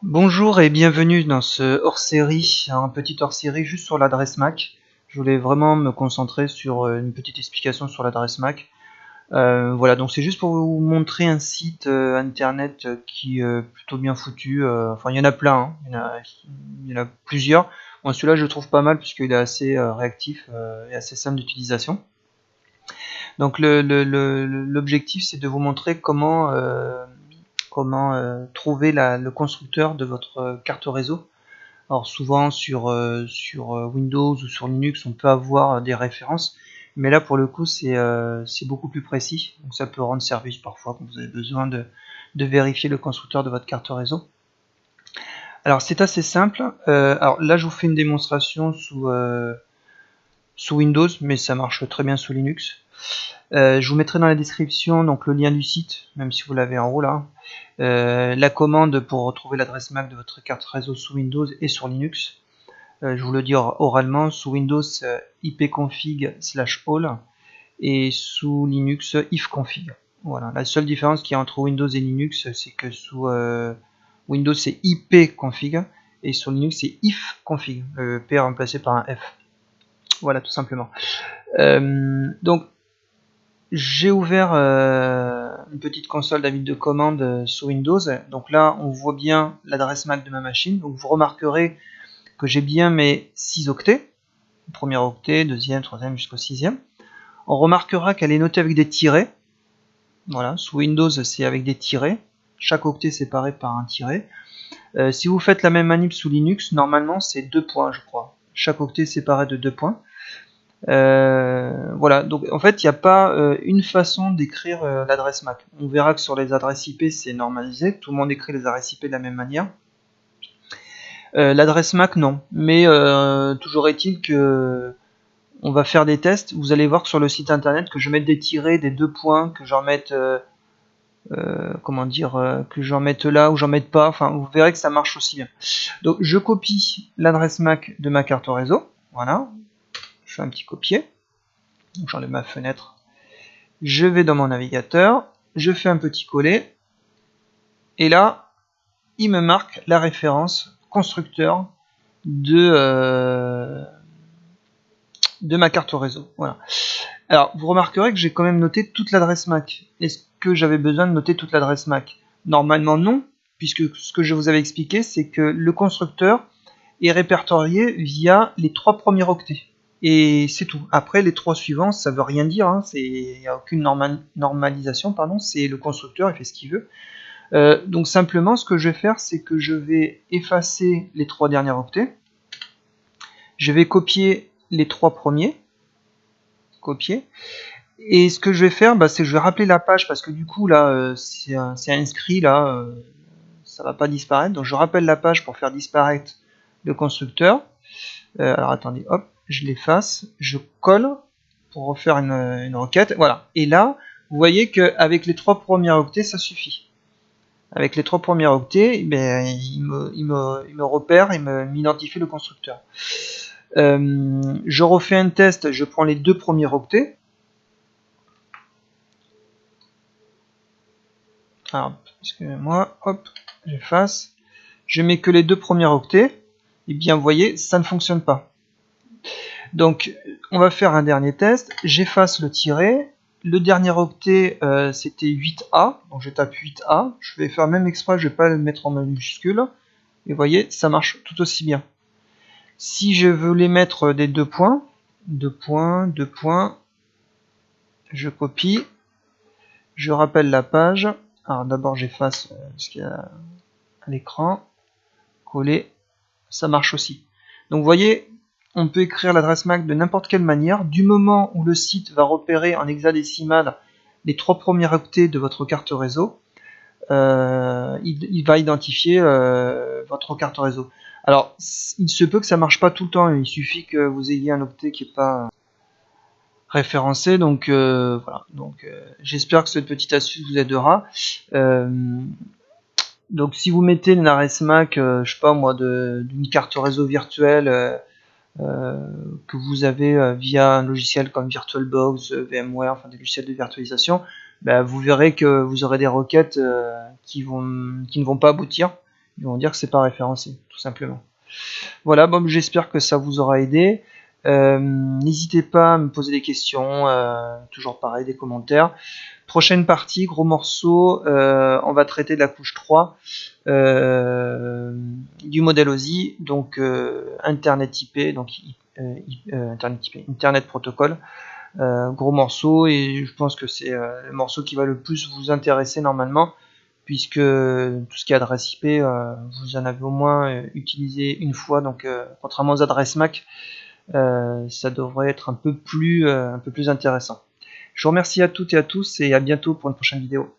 Bonjour et bienvenue dans ce hors-série, un petit hors-série juste sur l'adresse MAC. Je voulais vraiment me concentrer sur une petite explication sur l'adresse MAC. Voilà, donc c'est juste pour vous montrer un site internet qui est plutôt bien foutu. Enfin, il y en a plein, hein. Il y en a plusieurs. Moi, celui-là, je le trouve pas mal puisqu'il est assez réactif et assez simple d'utilisation. Donc, l'objectif, c'est de vous montrer comment trouver le constructeur de votre carte réseau. Alors souvent sur Windows ou sur Linux on peut avoir des références, mais là pour le coup c'est beaucoup plus précis, donc ça peut rendre service parfois quand vous avez besoin de vérifier le constructeur de votre carte réseau. Alors c'est assez simple, alors là je vous fais une démonstration sous Windows, mais ça marche très bien sous Linux. Je vous mettrai dans la description donc le lien du site, même si vous l'avez en haut là. La commande pour retrouver l'adresse MAC de votre carte réseau sous Windows et sur Linux. Je vous le dis oralement, sous Windows ipconfig/all et sous Linux ifconfig. Voilà, la seule différence qu'il y a entre Windows et Linux, c'est que sous Windows c'est ipconfig et sur Linux c'est ifconfig. Le P est remplacé par un F. Voilà, tout simplement. Donc j'ai ouvert une petite console d'invite de commande sous Windows. Donc là, on voit bien l'adresse MAC de ma machine. Donc vous remarquerez que j'ai bien mes 6 octets. Premier octet, deuxième, troisième jusqu'au sixième. On remarquera qu'elle est notée avec des tirets. Voilà, sous Windows, c'est avec des tirets. Chaque octet est séparé par un tiret. Si vous faites la même manip sous Linux, normalement c'est 2 points, je crois. Chaque octet est séparé de 2 points. Voilà, donc en fait il n'y a pas une façon d'écrire l'adresse MAC. On verra que sur les adresses IP c'est normalisé, tout le monde écrit les adresses IP de la même manière. L'adresse MAC non, mais toujours est-il que on va faire des tests. Vous allez voir que sur le site internet que je mette des tirets, des 2 points, que j'en mette comment dire, que j'en mette là ou j'en mette pas. Enfin, vous verrez que ça marche aussi bien. Donc je copie l'adresse MAC de ma carte réseau. Voilà, je fais un petit copier. J'enlève ma fenêtre. Je vais dans mon navigateur, je fais un petit coller, et là, il me marque la référence constructeur de ma carte réseau. Voilà. Alors, vous remarquerez que j'ai quand même noté toute l'adresse MAC. Est-ce que j'avais besoin de noter toute l'adresse MAC? Normalement non, puisque ce que je vous avais expliqué, c'est que le constructeur est répertorié via les 3 premiers octets. Et c'est tout. Après, les 3 suivants, ça veut rien dire. Hein. Il n'y a aucune normalisation. C'est le constructeur, il fait ce qu'il veut. Donc simplement, ce que je vais faire, c'est que je vais effacer les 3 derniers octets. Je vais copier les 3 premiers. Copier. Et ce que je vais faire, c'est que je vais rappeler la page, parce que du coup, là, c'est inscrit, là, ça va pas disparaître. Donc je rappelle la page pour faire disparaître le constructeur. Alors attendez, hop, je l'efface, je colle pour refaire une requête. Voilà. Et là, vous voyez qu'avec les 3 premiers octets, ça suffit. Avec les 3 premiers octets, il me repère, il m'identifie le constructeur. Je refais un test, je prends les 2 premiers octets. Alors, excusez-moi, hop, j'efface. Je mets que les 2 premiers octets. Et bien, vous voyez, ça ne fonctionne pas. Donc, on va faire un dernier test. J'efface le tiret. Le dernier octet, c'était 8A. Donc, je tape 8A. Je vais faire même exprès, je ne vais pas le mettre en majuscule. Et vous voyez, ça marche tout aussi bien. Si je veux les mettre des 2 points, 2 points, 2 points, je copie. Je rappelle la page. Alors, d'abord, j'efface ce qu'il y a à l'écran. Coller. Ça marche aussi. Donc, vous voyez, on peut écrire l'adresse MAC de n'importe quelle manière. Du moment où le site va repérer en hexadécimal les 3 premiers octets de votre carte réseau, il va identifier votre carte réseau. Alors, il se peut que ça marche pas tout le temps. Il suffit que vous ayez un octet qui n'est pas référencé. Donc, voilà. Donc, j'espère que cette petite astuce vous aidera. Donc, si vous mettez une adresse MAC, je sais pas moi, d'une carte réseau virtuelle que vous avez via un logiciel comme VirtualBox, VMware, enfin des logiciels de virtualisation, vous verrez que vous aurez des requêtes qui ne vont pas aboutir. Ils vont dire que c'est pas référencé, tout simplement. Voilà, bon, j'espère que ça vous aura aidé. N'hésitez pas à me poser des questions, toujours pareil, des commentaires. Prochaine partie, gros morceau, on va traiter de la couche 3 du modèle OSI, donc Internet IP, donc Internet IP, Internet Protocol. Gros morceau, et je pense que c'est le morceau qui va le plus vous intéresser normalement, puisque tout ce qui est adresse IP, vous en avez au moins utilisé une fois, donc contrairement aux adresses MAC, ça devrait être un peu plus intéressant. Je vous remercie à toutes et à tous, et à bientôt pour une prochaine vidéo.